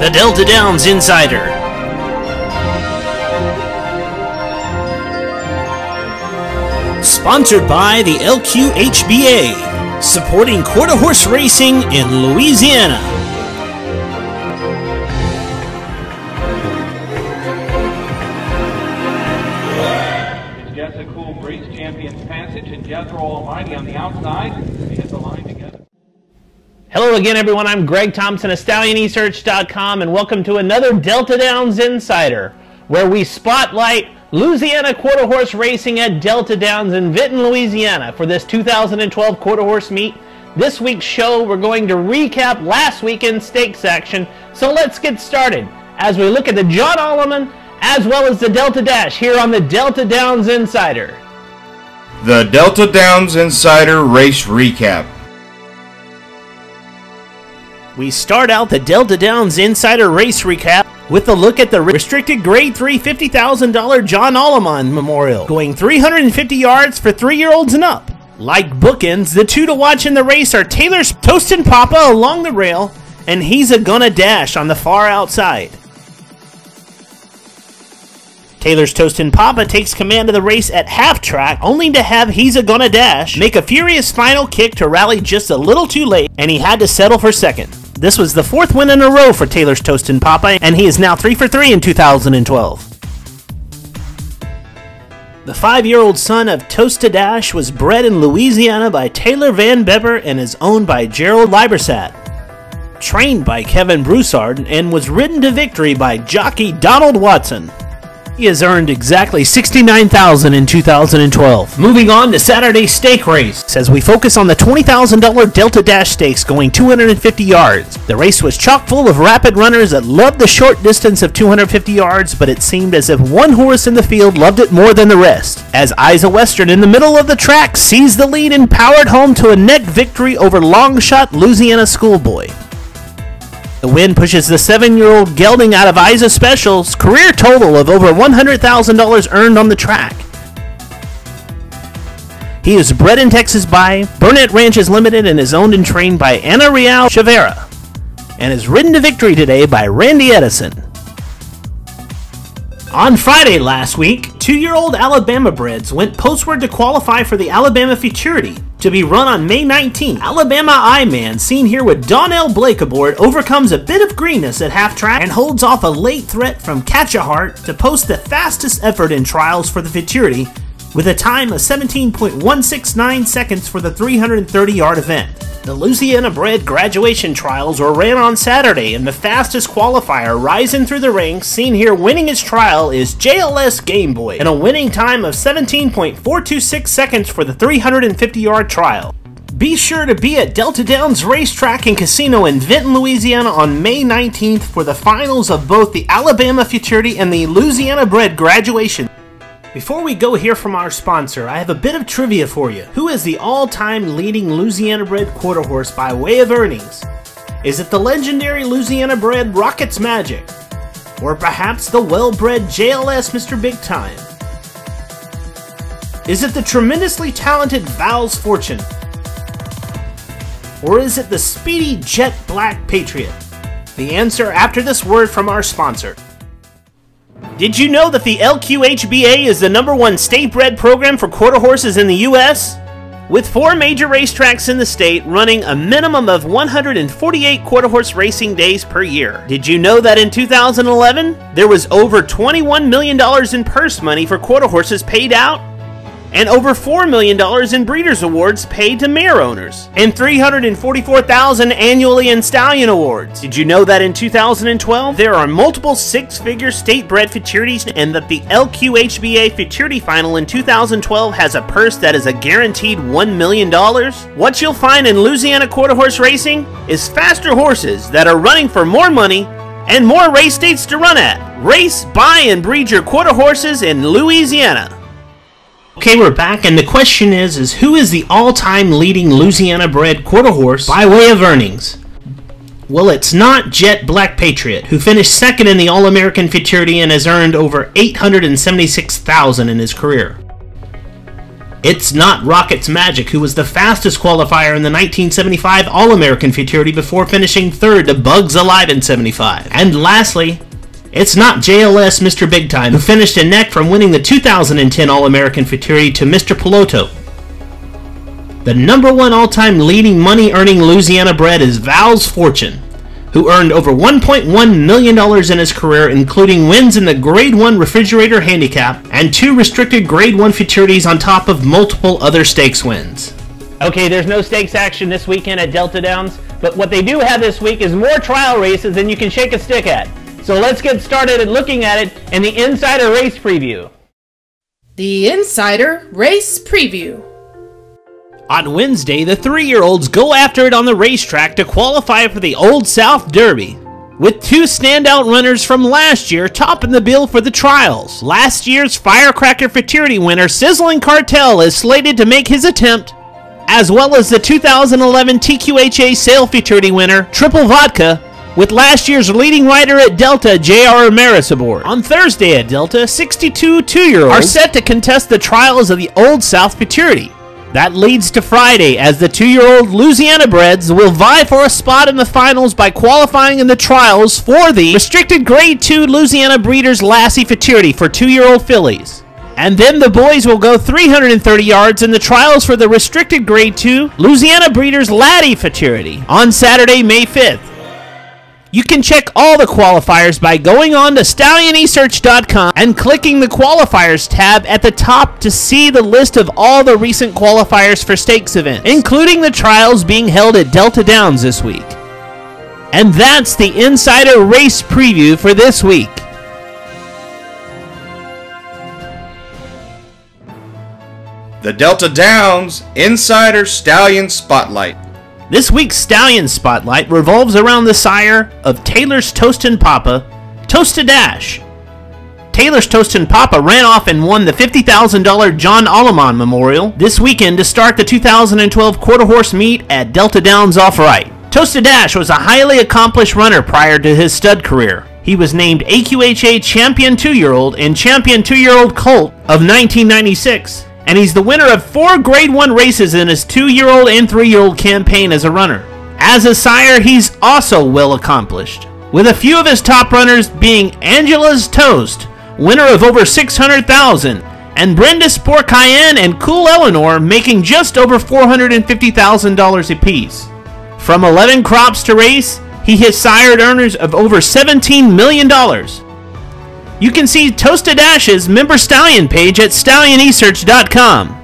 The Delta Downs Insider. Sponsored by the LQHBA, supporting quarter horse racing in Louisiana. It's Jessica Cool Breeze Champions Passage and Jethro Almighty on the outside. They hit the line together. Hello again, everyone. I'm Greg Thompson of StallionEsearch.com, and welcome to another Delta Downs Insider, where we spotlight Louisiana quarter horse racing at Delta Downs in Vinton, Louisiana for this 2012 quarter horse meet. This week's show, we're going to recap last weekend's stakes action, so let's get started as we look at the John Alleman as well as the Delta Dash here on the Delta Downs Insider. The Delta Downs Insider Race Recap. We start out the Delta Downs Insider Race Recap with a look at the restricted Grade 3 $50,000 John Alleman Memorial, going 350 yards for 3-year-olds and up. Like bookends, the two to watch in the race are Taylor's Toastin' Papa along the rail, and He's a Gonna Dash on the far outside. Taylor's Toastin' Papa takes command of the race at half track, only to have He's a Gonna Dash make a furious final kick to rally just a little too late, and he had to settle for second. This was the 4th win in a row for Taylor's Toastin' Papa, and he is now 3 for 3 in 2012. The 5-year-old son of Toasta Dash was bred in Louisiana by Taylor Van Beber and is owned by Gerald Libersat. Trained by Kevin Broussard and was ridden to victory by jockey Donald Watson. He has earned exactly $69,000 in 2012. Moving on to Saturday's stake race, as we focus on the $20,000 Delta Dash Stakes going 250 yards. The race was chock full of rapid runners that loved the short distance of 250 yards, but it seemed as if one horse in the field loved it more than the rest, as Isa Western in the middle of the track seized the lead and powered home to a neck victory over Longshot Louisiana Schoolboy. The win pushes the 7-year-old gelding out of Isa Special's career total of over $100,000 earned on the track. He is bred in Texas by Burnett Ranches Limited and is owned and trained by Ana Real Chavera, and is ridden to victory today by Randy Edison. On Friday last week, 2-year-old Alabama breds went postward to qualify for the Alabama Futurity, to be run on May 19th. Alabama I-Man, seen here with Donnell Blake aboard, overcomes a bit of greenness at half track and holds off a late threat from Catch-A-Heart to post the fastest effort in trials for the Futurity, with a time of 17.169 seconds for the 330-yard event. The Louisiana bred graduation trials were ran on Saturday, and the fastest qualifier rising through the ranks, seen here winning his trial, is JLS Gameboy, in a winning time of 17.426 seconds for the 350-yard trial. Be sure to be at Delta Downs Racetrack and Casino in Vinton, Louisiana on May 19th for the finals of both the Alabama Futurity and the Louisiana bred graduation. Before we go hear from our sponsor, I have a bit of trivia for you. Who is the all-time leading Louisiana-bred quarter horse by way of earnings? Is it the legendary Louisiana-bred Rockets Magic? Or perhaps the well-bred JLS Mr. Big Time? Is it the tremendously talented Val's Fortune? Or is it the speedy Jet Black Patriot? The answer after this word from our sponsor. Did you know that the LQHBA is the #1 state-bred program for quarter horses in the U.S.? With 4 major racetracks in the state running a minimum of 148 quarter horse racing days per year. Did you know that in 2011, there was over $21 million in purse money for quarter horses paid out? And over $4 million in Breeders' Awards paid to mare owners, and $344,000 annually in Stallion Awards. Did you know that in 2012, there are multiple 6-figure state-bred futurities, and that the LQHBA Futurity Final in 2012 has a purse that is a guaranteed $1 million? What you'll find in Louisiana quarter horse racing is faster horses that are running for more money and more race dates to run at. Race, buy, and breed your quarter horses in Louisiana. Okay, we're back, and the question is who is the all-time leading Louisiana-bred quarter horse by way of earnings? Well, it's not Jet Black Patriot, who finished second in the All-American Futurity and has earned over $876,000 in his career. It's not Rockets Magic, who was the fastest qualifier in the 1975 All-American Futurity before finishing third to Bugs Alive in 75. And lastly, it's not JLS Mr. Big Time, who finished a neck from winning the 2010 All-American Futurity to Mr. Piloto. The number one all-time leading money-earning Louisiana bred is Val's Fortune, who earned over $1.1 million in his career, including wins in the Grade 1 Refrigerator Handicap and 2 restricted Grade 1 Futurities on top of multiple other stakes wins. Okay, there's no stakes action this weekend at Delta Downs, but what they do have this week is more trial races than you can shake a stick at. So let's get started at looking at it in the Insider Race Preview. The Insider Race Preview. On Wednesday, the 3-year-olds go after it on the racetrack to qualify for the Old South Derby, with 2 standout runners from last year topping the bill for the trials. Last year's Firecracker Futurity winner Sizzling Cartel is slated to make his attempt, as well as the 2011 TQHA Sail Futurity winner Triple Vodka, with last year's leading rider at Delta, J.R. Ramirez, aboard. On Thursday at Delta, 62 2-year-olds are set to contest the trials of the Old South Futurity. That leads to Friday, as the 2-year-old Louisiana breds will vie for a spot in the finals by qualifying in the trials for the restricted Grade 2 Louisiana Breeders' Lassie Futurity for 2-year-old fillies. And then the boys will go 330 yards in the trials for the restricted Grade 2 Louisiana Breeders' Laddie Futurity on Saturday, May 5th. You can check all the qualifiers by going on to StallionEsearch.com and clicking the Qualifiers tab at the top to see the list of all the recent qualifiers for stakes events, including the trials being held at Delta Downs this week. And that's the Insider Race Preview for this week. The Delta Downs Insider Stallion Spotlight. This week's Stallion Spotlight revolves around the sire of Taylor's Toastin' Papa, Toast-a Dash. Taylor's Toastin' Papa ran off and won the $50,000 John Aleman Memorial this weekend to start the 2012 quarter horse meet at Delta Downs Off-Right. Toast-a Dash was a highly accomplished runner prior to his stud career. He was named AQHA Champion 2-year-old and Champion 2-year-old Colt of 1996. And he's the winner of 4 Grade 1 races in his 2-year-old and 3-year-old campaign as a runner. As a sire, he's also well accomplished, with a few of his top runners being Angela's Toast, winner of over $600,000, and Brenda Sport Cayenne and Cool Eleanor making just over $450,000 apiece. From 11 crops to race, he has sired earners of over $17 million. You can see Toast-a Dash's member stallion page at StallionEsearch.com.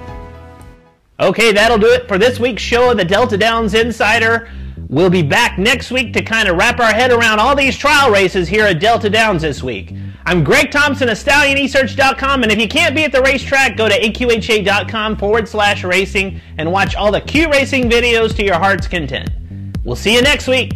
Okay, that'll do it for this week's show of the Delta Downs Insider. We'll be back next week to kind of wrap our head around all these trial races here at Delta Downs this week. I'm Greg Thompson of StallionEsearch.com, and if you can't be at the racetrack, go to AQHA.com/racing and watch all the Q Racing videos to your heart's content. We'll see you next week.